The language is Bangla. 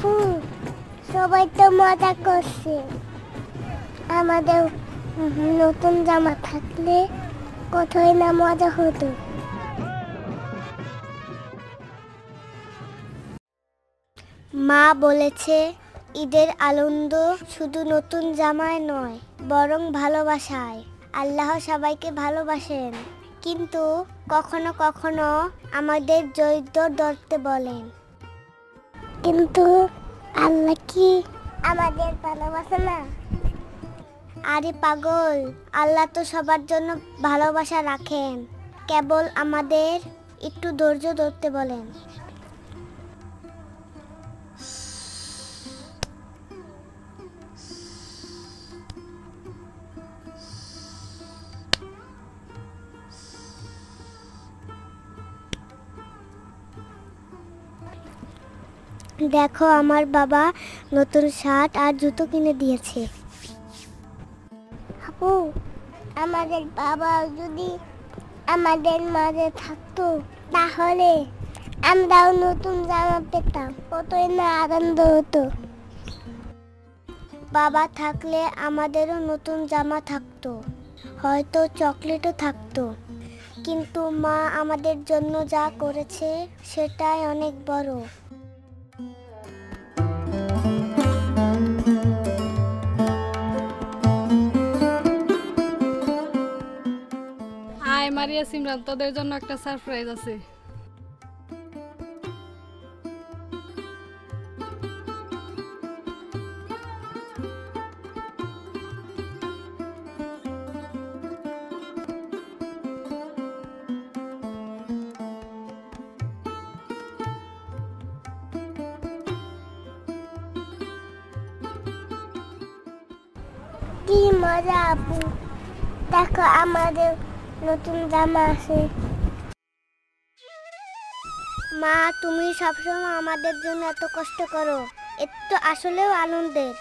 আপু, সবাই তো মজা করছে। আমাদের নতুন জামা থাকলে কতই না মজা হতো। মা বলেছে ঈদের আনন্দ শুধু নতুন জামায় নয়, বরং ভালোবাসায়। আল্লাহ সবাইকে ভালোবাসেন, কিন্তু কখনো কখনো আমাদের ধৈর্য ধরতে বলেন। কিন্তু আল্লাহ কি আমাদের ভালোবাসে না? আরে পাগল, আল্লাহ তো সবার জন্য ভালোবাসা রাখেন, কেবল আমাদের একটু ধৈর্য ধরতে বলেন। দেখো, আমার বাবা নতুন শার্ট আর জুতো কিনে দিয়েছে। আপু, আমাদের বাবা যদি আমাদের মাঝে থাকতো তাহলে আমরাও নতুন জামা পেতাম, কতই না আনন্দ হতো। বাবা থাকলে আমাদেরও নতুন জামা থাকতো, হয়তো চকলেটও থাকতো। কিন্তু মা আমাদের জন্য যা করেছে সেটাই অনেক বড়। হাই মারিয়া, সিমরান, তোদের জন্য একটা সারপ্রাইজ আছে। কি মজা আপু, দেখো আমাদের নতুন জামা আছে। মা, তুমি সবসময় আমাদের জন্য এত কষ্ট করো, এত আসলেও আনন্দের।